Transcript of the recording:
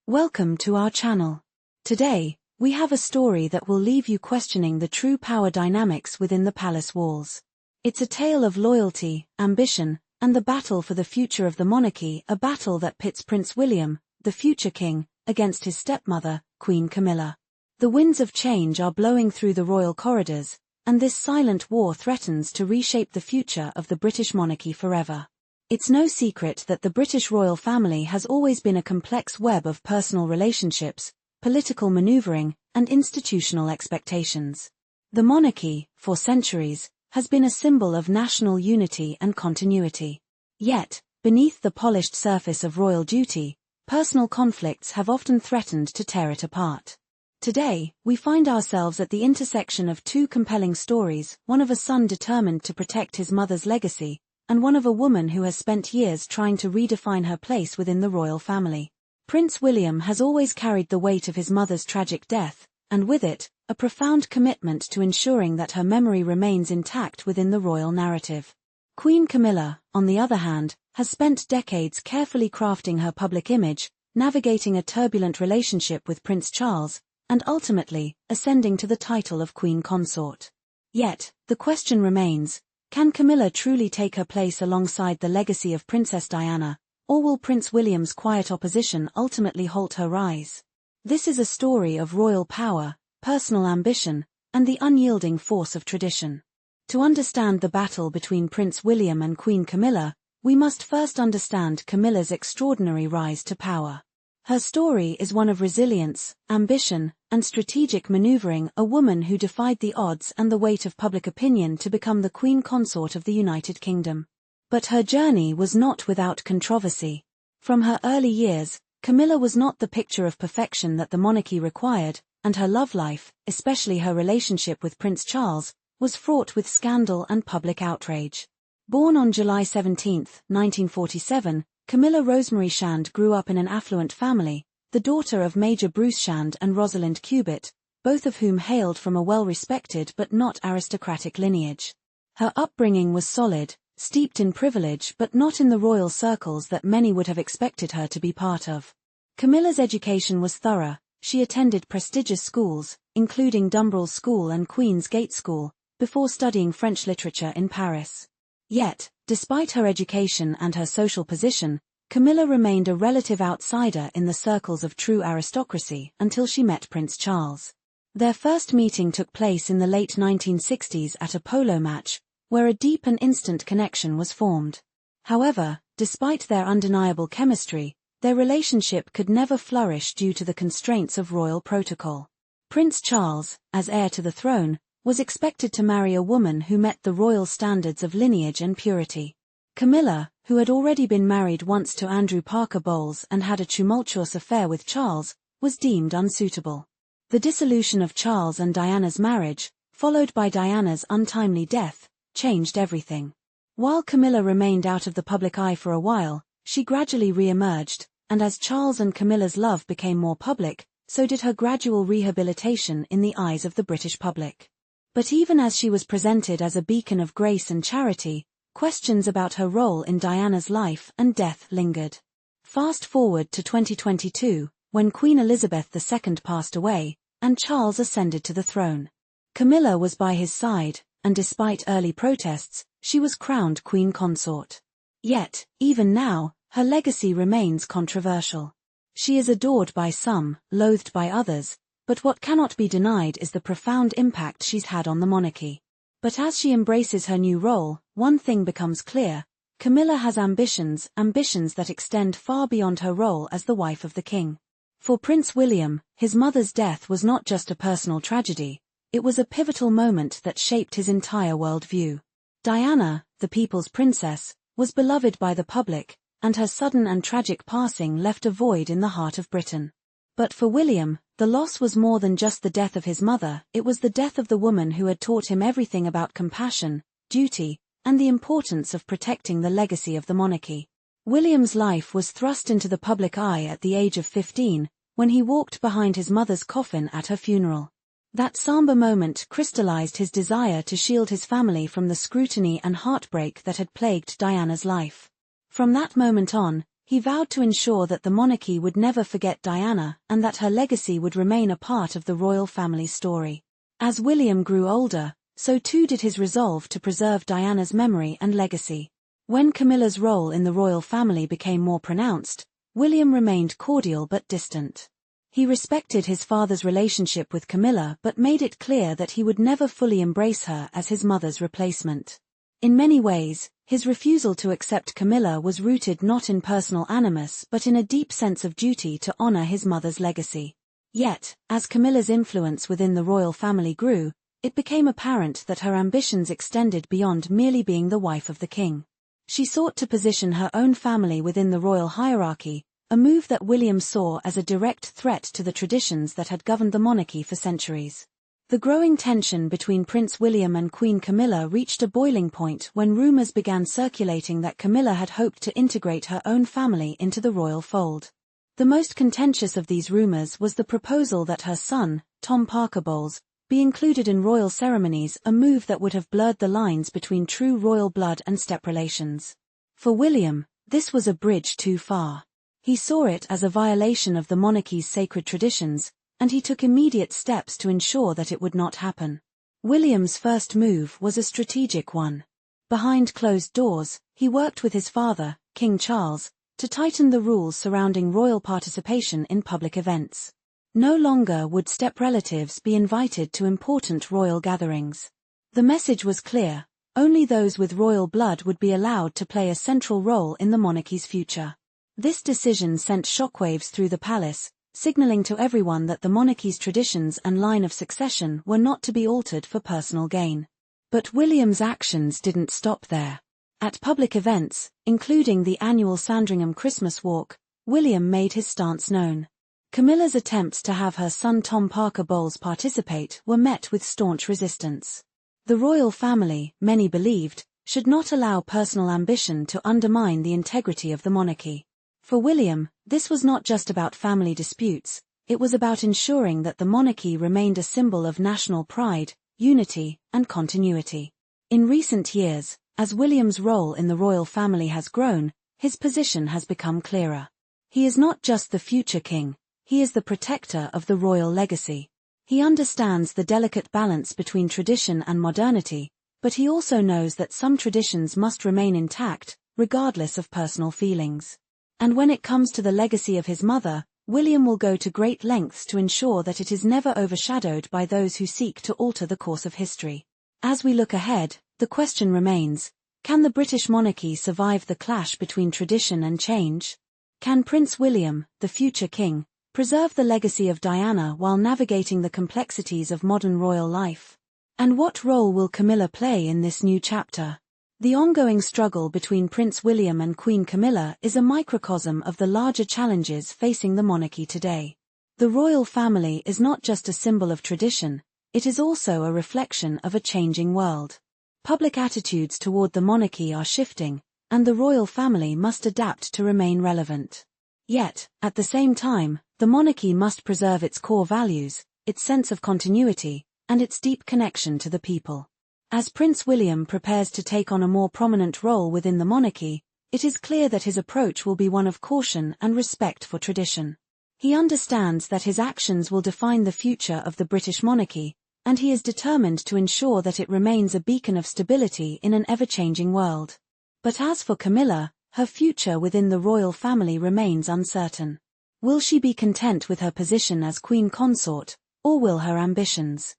Welcome to our channel. Today, we have a story that will leave you questioning the true power dynamics within the palace walls. It's a tale of loyalty, ambition, and the battle for the future of the monarchy, a battle that pits Prince William, the future king, against his stepmother, Queen Camilla. The winds of change are blowing through the royal corridors, and this silent war threatens to reshape the future of the British monarchy forever. It's no secret that the British royal family has always been a complex web of personal relationships, political maneuvering, and institutional expectations. The monarchy, for centuries, has been a symbol of national unity and continuity. Yet, beneath the polished surface of royal duty, personal conflicts have often threatened to tear it apart. Today, we find ourselves at the intersection of two compelling stories, one of a son determined to protect his mother's legacy, and one of a woman who has spent years trying to redefine her place within the royal family. Prince William has always carried the weight of his mother's tragic death, and with it, a profound commitment to ensuring that her memory remains intact within the royal narrative. Queen Camilla, on the other hand, has spent decades carefully crafting her public image, navigating a turbulent relationship with Prince Charles, and ultimately, ascending to the title of Queen Consort. Yet, the question remains, can Camilla truly take her place alongside the legacy of Princess Diana, or will Prince William's quiet opposition ultimately halt her rise? This is a story of royal power, personal ambition, and the unyielding force of tradition. To understand the battle between Prince William and Queen Camilla, we must first understand Camilla's extraordinary rise to power. Her story is one of resilience, ambition, and strategic maneuvering, a woman who defied the odds and the weight of public opinion to become the Queen Consort of the United Kingdom. But her journey was not without controversy. From her early years, Camilla was not the picture of perfection that the monarchy required, and her love life, especially her relationship with Prince Charles, was fraught with scandal and public outrage. Born on July 17, 1947, Camilla Rosemary Shand grew up in an affluent family, the daughter of Major Bruce Shand and Rosalind Cubitt, both of whom hailed from a well-respected but not aristocratic lineage. Her upbringing was solid, steeped in privilege but not in the royal circles that many would have expected her to be part of. Camilla's education was thorough. She attended prestigious schools, including Dumbrell School and Queen's Gate School, before studying French literature in Paris. Yet, despite her education and her social position, Camilla remained a relative outsider in the circles of true aristocracy until she met Prince Charles. Their first meeting took place in the late 1960s at a polo match, where a deep and instant connection was formed. However, despite their undeniable chemistry, their relationship could never flourish due to the constraints of royal protocol. Prince Charles, as heir to the throne, was expected to marry a woman who met the royal standards of lineage and purity. Camilla, who had already been married once to Andrew Parker Bowles and had a tumultuous affair with Charles, was deemed unsuitable. The dissolution of Charles and Diana's marriage, followed by Diana's untimely death, changed everything. While Camilla remained out of the public eye for a while, she gradually re-emerged, and as Charles and Camilla's love became more public, so did her gradual rehabilitation in the eyes of the British public. But even as she was presented as a beacon of grace and charity, questions about her role in Diana's life and death lingered. Fast forward to 2022, when Queen Elizabeth II passed away, and Charles ascended to the throne. Camilla was by his side, and despite early protests, she was crowned Queen Consort. Yet, even now, her legacy remains controversial. She is adored by some, loathed by others, but what cannot be denied is the profound impact she's had on the monarchy. But as she embraces her new role, one thing becomes clear: Camilla has ambitions that extend far beyond her role as the wife of the king. For Prince William, his mother's death was not just a personal tragedy, it was a pivotal moment that shaped his entire worldview. Diana, the people's princess, was beloved by the public, and her sudden and tragic passing left a void in the heart of Britain. But for William, the loss was more than just the death of his mother, it was the death of the woman who had taught him everything about compassion, duty, and the importance of protecting the legacy of the monarchy. William's life was thrust into the public eye at the age of 15, when he walked behind his mother's coffin at her funeral. That somber moment crystallized his desire to shield his family from the scrutiny and heartbreak that had plagued Diana's life. From that moment on, He vowed to ensure that the monarchy would never forget Diana and that her legacy would remain a part of the royal family story. As William grew older, so too did his resolve to preserve Diana's memory and legacy. When Camilla's role in the royal family became more pronounced, William remained cordial but distant. He respected his father's relationship with Camilla but made it clear that he would never fully embrace her as his mother's replacement. In many ways, his refusal to accept Camilla was rooted not in personal animus but in a deep sense of duty to honor his mother's legacy. Yet, as Camilla's influence within the royal family grew, it became apparent that her ambitions extended beyond merely being the wife of the king. She sought to position her own family within the royal hierarchy, a move that William saw as a direct threat to the traditions that had governed the monarchy for centuries. The growing tension between Prince William and Queen Camilla reached a boiling point when rumors began circulating that Camilla had hoped to integrate her own family into the royal fold. The most contentious of these rumors was the proposal that her son, Tom Parker Bowles, be included in royal ceremonies, a move that would have blurred the lines between true royal blood and step relations. For William, this was a bridge too far. He saw it as a violation of the monarchy's sacred traditions, and he took immediate steps to ensure that it would not happen. William's first move was a strategic one. Behind closed doors, he worked with his father, King Charles, to tighten the rules surrounding royal participation in public events. No longer would step-relatives be invited to important royal gatherings. The message was clear: only those with royal blood would be allowed to play a central role in the monarchy's future. This decision sent shockwaves through the palace, signaling to everyone that the monarchy's traditions and line of succession were not to be altered for personal gain. But William's actions didn't stop there. At public events, including the annual Sandringham Christmas Walk, William made his stance known. Camilla's attempts to have her son Tom Parker Bowles participate were met with staunch resistance. The royal family, many believed, should not allow personal ambition to undermine the integrity of the monarchy. For William, this was not just about family disputes, it was about ensuring that the monarchy remained a symbol of national pride, unity, and continuity. In recent years, as William's role in the royal family has grown, his position has become clearer. He is not just the future king, he is the protector of the royal legacy. He understands the delicate balance between tradition and modernity, but he also knows that some traditions must remain intact, regardless of personal feelings. And when it comes to the legacy of his mother, William will go to great lengths to ensure that it is never overshadowed by those who seek to alter the course of history. As we look ahead, the question remains: can the British monarchy survive the clash between tradition and change? Can Prince William, the future king, preserve the legacy of Diana while navigating the complexities of modern royal life? And what role will Camilla play in this new chapter? The ongoing struggle between Prince William and Queen Camilla is a microcosm of the larger challenges facing the monarchy today. The royal family is not just a symbol of tradition, it is also a reflection of a changing world. Public attitudes toward the monarchy are shifting, and the royal family must adapt to remain relevant. Yet, at the same time, the monarchy must preserve its core values, its sense of continuity, and its deep connection to the people. As Prince William prepares to take on a more prominent role within the monarchy, it is clear that his approach will be one of caution and respect for tradition. He understands that his actions will define the future of the British monarchy, and he is determined to ensure that it remains a beacon of stability in an ever-changing world. But as for Camilla, her future within the royal family remains uncertain. Will she be content with her position as queen consort, or will her ambitions